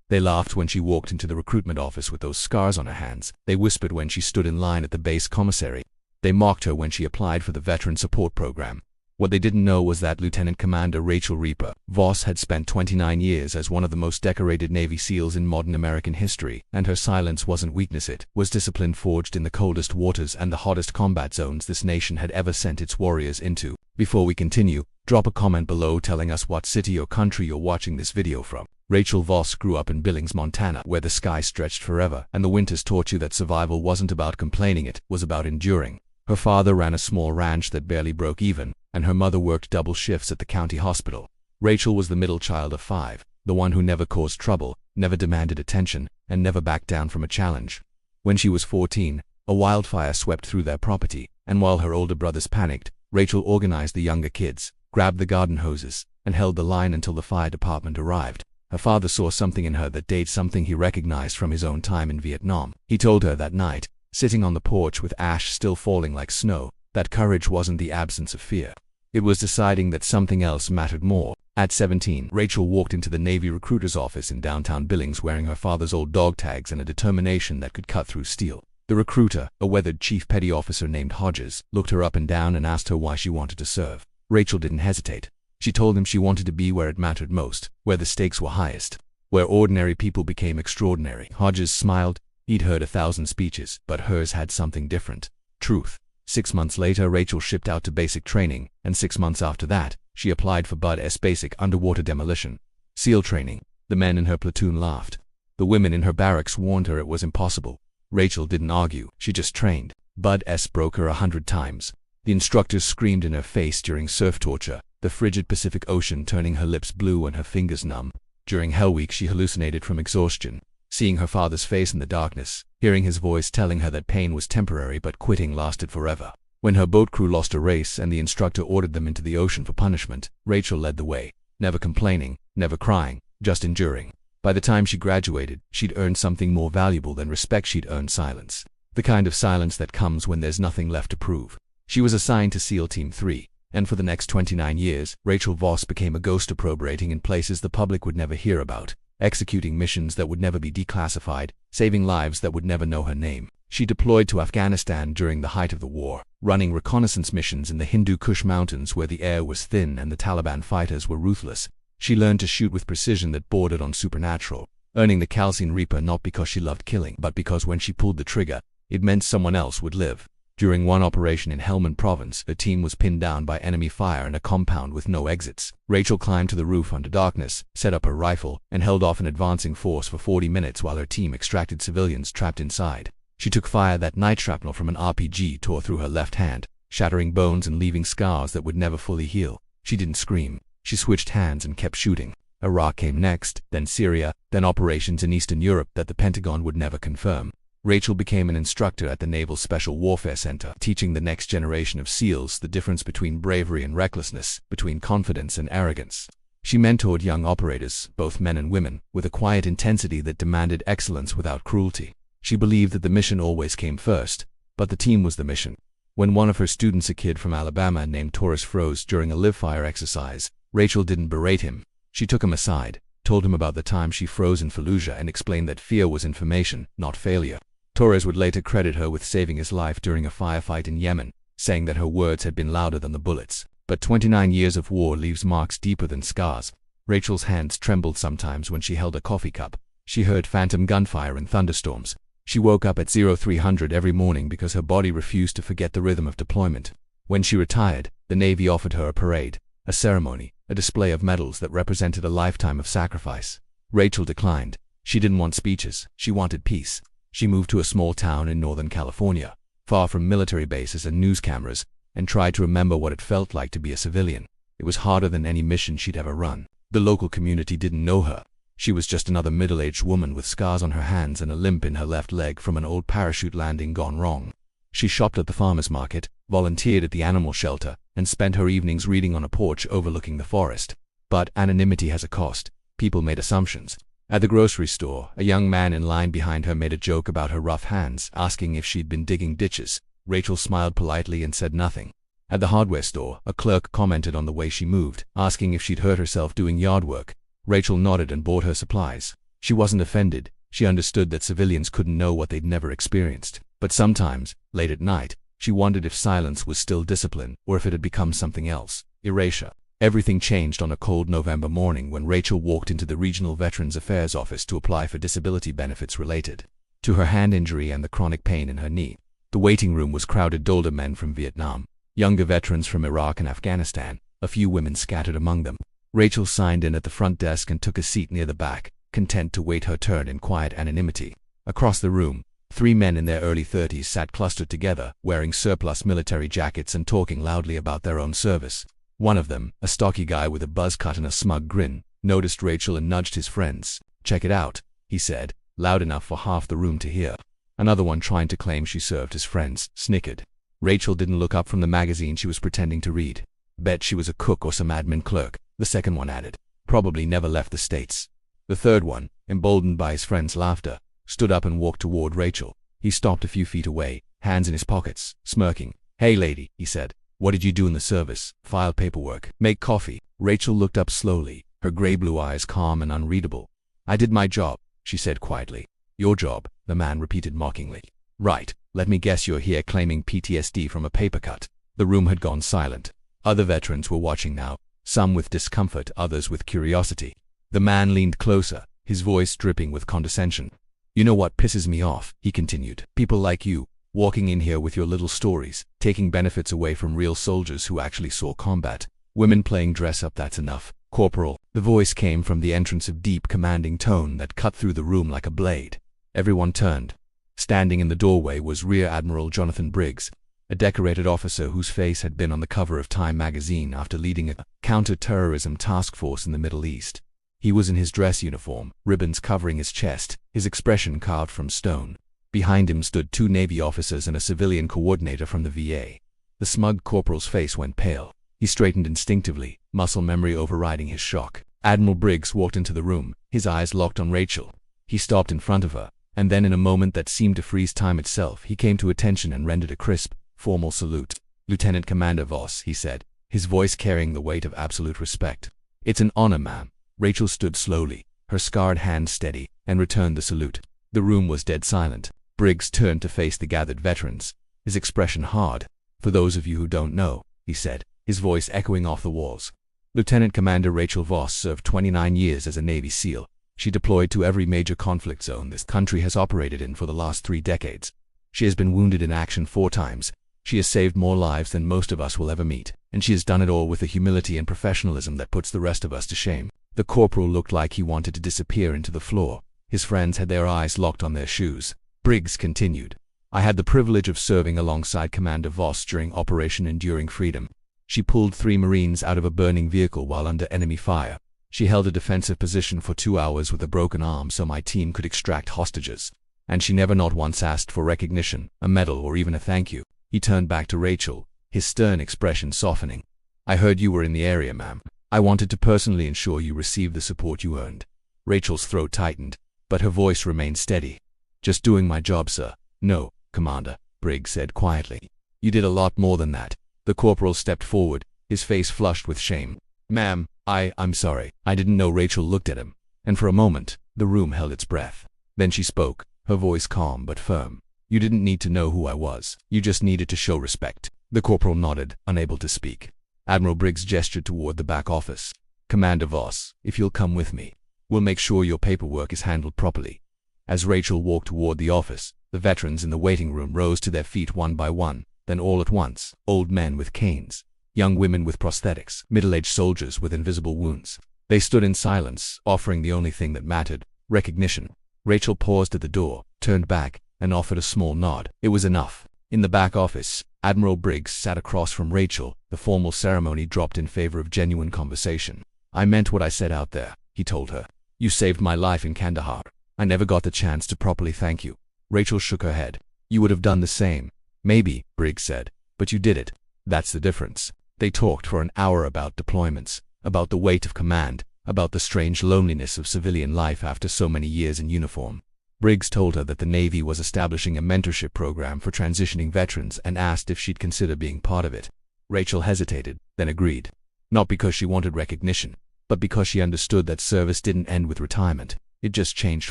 They laughed when she walked into the recruitment office with those scars on her hands. They whispered when she stood in line at the base commissary. They mocked her when she applied for the Veteran Support Program. What they didn't know was that Lieutenant Commander Rachel Reaper Voss had spent 29 years as one of the most decorated Navy SEALs in modern American history, and her silence wasn't weakness. It was discipline forged in the coldest waters and the hottest combat zones this nation had ever sent its warriors into. Before we continue, drop a comment below telling us what city or country you're watching this video from. Rachel Voss grew up in Billings, Montana, where the sky stretched forever, and the winters taught you that survival wasn't about complaining, it was about enduring. Her father ran a small ranch that barely broke even, and her mother worked double shifts at the county hospital. Rachel was the middle child of 5, the one who never caused trouble, never demanded attention, and never backed down from a challenge. When she was 14, a wildfire swept through their property, and while her older brothers panicked, Rachel organized the younger kids, grabbed the garden hoses, and held the line until the fire department arrived. Her father saw something in her that dated something he recognized from his own time in Vietnam. He told her that night, sitting on the porch with ash still falling like snow, that courage wasn't the absence of fear. It was deciding that something else mattered more. At 17, Rachel walked into the Navy recruiter's office in downtown Billings wearing her father's old dog tags and a determination that could cut through steel. The recruiter, a weathered chief petty officer named Hodges, looked her up and down and asked her why she wanted to serve. Rachel didn't hesitate. She told him she wanted to be where it mattered most, where the stakes were highest, where ordinary people became extraordinary. Hodges smiled. He'd heard 1,000 speeches, but hers had something different. Truth. 6 months later, Rachel shipped out to basic training, and 6 months after that, she applied for BUD/S basic underwater demolition SEAL training. The men in her platoon laughed. The women in her barracks warned her it was impossible. Rachel didn't argue, she just trained. BUD/S broke her 100 times. The instructors screamed in her face during surf torture, the frigid Pacific Ocean turning her lips blue and her fingers numb. During Hell Week, she hallucinated from exhaustion, seeing her father's face in the darkness, hearing his voice telling her that pain was temporary but quitting lasted forever. When her boat crew lost a race and the instructor ordered them into the ocean for punishment, Rachel led the way, never complaining, never crying, just enduring. By the time she graduated, she'd earned something more valuable than respect. She'd earned silence. The kind of silence that comes when there's nothing left to prove. She was assigned to SEAL Team 3, and for the next 29 years, Rachel Voss became a ghost, operating in places the public would never hear about, executing missions that would never be declassified, saving lives that would never know her name. She deployed to Afghanistan during the height of the war, running reconnaissance missions in the Hindu Kush Mountains where the air was thin and the Taliban fighters were ruthless. She learned to shoot with precision that bordered on supernatural, earning the Calcine Reaper not because she loved killing, but because when she pulled the trigger, it meant someone else would live. During one operation in Helmand Province, the team was pinned down by enemy fire in a compound with no exits. Rachel climbed to the roof under darkness, set up her rifle, and held off an advancing force for 40 minutes while her team extracted civilians trapped inside. She took fire that night. Shrapnel from an RPG tore through her left hand, shattering bones and leaving scars that would never fully heal. She didn't scream. She switched hands and kept shooting. Iraq came next, then Syria, then operations in Eastern Europe that the Pentagon would never confirm. Rachel became an instructor at the Naval Special Warfare Center, teaching the next generation of SEALs the difference between bravery and recklessness, between confidence and arrogance. She mentored young operators, both men and women, with a quiet intensity that demanded excellence without cruelty. She believed that the mission always came first, but the team was the mission. When one of her students, a kid from Alabama named Taurus, froze during a live-fire exercise, Rachel didn't berate him. She took him aside, told him about the time she froze in Fallujah, and explained that fear was information, not failure. Torres would later credit her with saving his life during a firefight in Yemen, saying that her words had been louder than the bullets. But 29 years of war leaves marks deeper than scars. Rachel's hands trembled sometimes when she held a coffee cup. She heard phantom gunfire and thunderstorms. She woke up at 0300 every morning because her body refused to forget the rhythm of deployment. When she retired, the Navy offered her a parade, a ceremony, a display of medals that represented a lifetime of sacrifice. Rachel declined. She didn't want speeches. She wanted peace. She moved to a small town in Northern California, far from military bases and news cameras, and tried to remember what it felt like to be a civilian. It was harder than any mission she'd ever run. The local community didn't know her. She was just another middle-aged woman with scars on her hands and a limp in her left leg from an old parachute landing gone wrong. She shopped at the farmer's market, volunteered at the animal shelter, and spent her evenings reading on a porch overlooking the forest. But anonymity has a cost. People made assumptions. At the grocery store, a young man in line behind her made a joke about her rough hands, asking if she'd been digging ditches. Rachel smiled politely and said nothing. At the hardware store, a clerk commented on the way she moved, asking if she'd hurt herself doing yard work. Rachel nodded and bought her supplies. She wasn't offended. She understood that civilians couldn't know what they'd never experienced. But sometimes, late at night, she wondered if silence was still discipline or if it had become something else, erasure. Everything changed on a cold November morning when Rachel walked into the Regional Veterans Affairs office to apply for disability benefits related to her hand injury and the chronic pain in her knee. The waiting room was crowded. Older men from Vietnam, younger veterans from Iraq and Afghanistan, a few women scattered among them. Rachel signed in at the front desk and took a seat near the back, content to wait her turn in quiet anonymity. Across the room, 3 men in their early 30s sat clustered together, wearing surplus military jackets and talking loudly about their own service. One of them, a stocky guy with a buzz cut and a smug grin, noticed Rachel and nudged his friends. "Check it out," he said, loud enough for half the room to hear. Another one, trying to claim she served his friends, snickered. Rachel didn't look up from the magazine she was pretending to read. "Bet she was a cook or some admin clerk," the second one added. "Probably never left the States." The third one, emboldened by his friend's laughter, stood up and walked toward Rachel. He stopped a few feet away, hands in his pockets, smirking. "Hey lady," he said. "What did you do in the service? File paperwork, make coffee?" Rachel looked up slowly, her gray-blue eyes calm and unreadable. "I did my job," she said quietly. "Your job," the man repeated mockingly. "Right, let me guess you're here claiming PTSD from a paper cut." The room had gone silent. Other veterans were watching now, some with discomfort, others with curiosity. The man leaned closer, his voice dripping with condescension. "You know what pisses me off," he continued. "People like you, walking in here with your little stories, taking benefits away from real soldiers who actually saw combat. Women playing dress-up, that's enough. Corporal." The voice came from the entrance, of deep, commanding tone that cut through the room like a blade. Everyone turned. Standing in the doorway was Rear Admiral Jonathan Briggs, a decorated officer whose face had been on the cover of Time magazine after leading a counter-terrorism task force in the Middle East. He was in his dress uniform, ribbons covering his chest, his expression carved from stone. Behind him stood 2 Navy officers and a civilian coordinator from the VA. The smug corporal's face went pale. He straightened instinctively, muscle memory overriding his shock. Admiral Briggs walked into the room, his eyes locked on Rachel. He stopped in front of her, and then in a moment that seemed to freeze time itself, he came to attention and rendered a crisp, formal salute. "Lieutenant Commander Voss," he said, his voice carrying the weight of absolute respect. "It's an honor, ma'am." Rachel stood slowly, her scarred hand steady, and returned the salute. The room was dead silent. Briggs turned to face the gathered veterans, his expression hard. "For those of you who don't know," he said, his voice echoing off the walls, "Lieutenant Commander Rachel Voss served 29 years as a Navy SEAL. She deployed to every major conflict zone this country has operated in for the last 3 decades. She has been wounded in action 4 times. She has saved more lives than most of us will ever meet, and she has done it all with a humility and professionalism that puts the rest of us to shame." The corporal looked like he wanted to disappear into the floor. His friends had their eyes locked on their shoes. Briggs continued, "I had the privilege of serving alongside Commander Voss during Operation Enduring Freedom. She pulled 3 Marines out of a burning vehicle while under enemy fire. She held a defensive position for 2 hours with a broken arm so my team could extract hostages. And she never not once asked for recognition, a medal, or even a thank you." He turned back to Rachel, his stern expression softening. "I heard you were in the area, ma'am. I wanted to personally ensure you received the support you earned." Rachel's throat tightened, but her voice remained steady. "Just doing my job, sir." "No, Commander," Briggs said quietly. "You did a lot more than that." The corporal stepped forward, his face flushed with shame. "Ma'am, I'm sorry. I didn't know." Rachel looked at him, and for a moment, the room held its breath. Then she spoke, her voice calm but firm. "You didn't need to know who I was. You just needed to show respect." The corporal nodded, unable to speak. Admiral Briggs gestured toward the back office. "Commander Voss, if you'll come with me, we'll make sure your paperwork is handled properly." As Rachel walked toward the office, the veterans in the waiting room rose to their feet one by one, then all at once, old men with canes, young women with prosthetics, middle-aged soldiers with invisible wounds. They stood in silence, offering the only thing that mattered, recognition. Rachel paused at the door, turned back, and offered a small nod. It was enough. In the back office, Admiral Briggs sat across from Rachel. The formal ceremony dropped in favor of genuine conversation. "I meant what I said out there," he told her. "You saved my life in Kandahar. I never got the chance to properly thank you." Rachel shook her head. "You would have done the same." "Maybe," Briggs said, "but you did it. That's the difference." They talked for an hour about deployments, about the weight of command, about the strange loneliness of civilian life after so many years in uniform. Briggs told her that the Navy was establishing a mentorship program for transitioning veterans and asked if she'd consider being part of it. Rachel hesitated, then agreed. Not because she wanted recognition, but because she understood that service didn't end with retirement. It just changed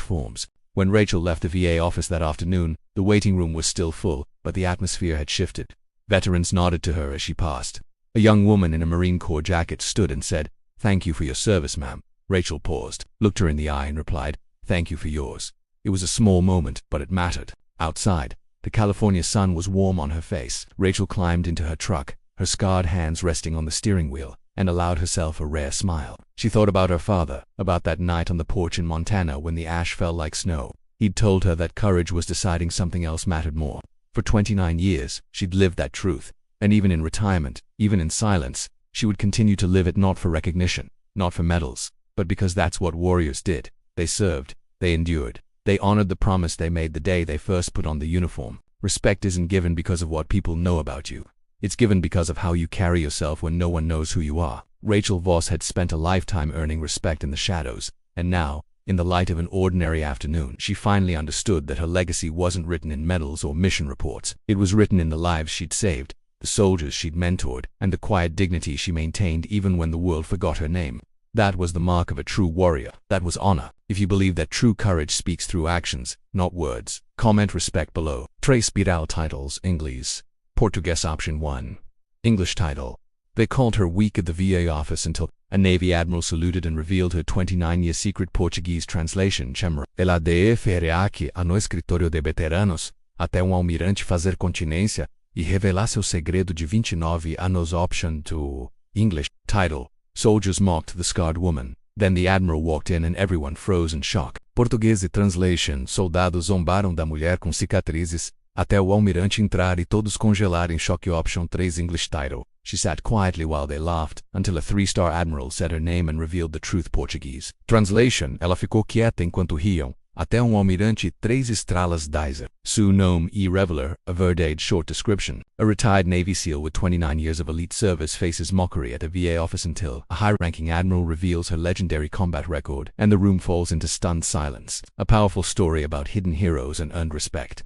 forms. When Rachel left the VA office that afternoon, the waiting room was still full, but the atmosphere had shifted. Veterans nodded to her as she passed. A young woman in a Marine Corps jacket stood and said, "Thank you for your service, ma'am." Rachel paused, looked her in the eye and replied, "Thank you for yours." It was a small moment, but it mattered. Outside, the California sun was warm on her face. Rachel climbed into her truck, her scarred hands resting on the steering wheel, and allowed herself a rare smile. She thought about her father, about that night on the porch in Montana when the ash fell like snow. He'd told her that courage was deciding something else mattered more. For 29 years, she'd lived that truth, and even in retirement, even in silence, she would continue to live it, not for recognition, not for medals, but because that's what warriors did. They served, they endured, they honored the promise they made the day they first put on the uniform. Respect isn't given because of what people know about you. It's given because of how you carry yourself when no one knows who you are. Rachel Voss had spent a lifetime earning respect in the shadows, and now, in the light of an ordinary afternoon, she finally understood that her legacy wasn't written in medals or mission reports. It was written in the lives she'd saved, the soldiers she'd mentored, and the quiet dignity she maintained even when the world forgot her name. That was the mark of a true warrior. That was honor. If you believe that true courage speaks through actions, not words, comment respect below. Tres Spiral titles, English. Portuguese option 1. English title. They called her weak at the VA office until a Navy admiral saluted and revealed her 29-year secret Portuguese translation. Ela deferia aqui a no escritório de veteranos, até almirante fazer continência e revelar seu segredo de 29 anos. Option 2. English title. Soldiers mocked the scarred woman. Then the admiral walked in and everyone froze in shock. Portuguese translation. Soldados zombaram da mulher com cicatrizes, até o almirante entrar e todos congelar em choque. Option 3. English title. She sat quietly while they laughed, until a 3-star admiral said her name and revealed the truth. Portuguese translation. Ela ficou quieta enquanto riam, até almirante 3 estrelas dizer. Su nome e revelar, a verdade short description. A retired Navy SEAL with 29 years of elite service faces mockery at a VA office until a high-ranking admiral reveals her legendary combat record, and the room falls into stunned silence. A powerful story about hidden heroes and earned respect.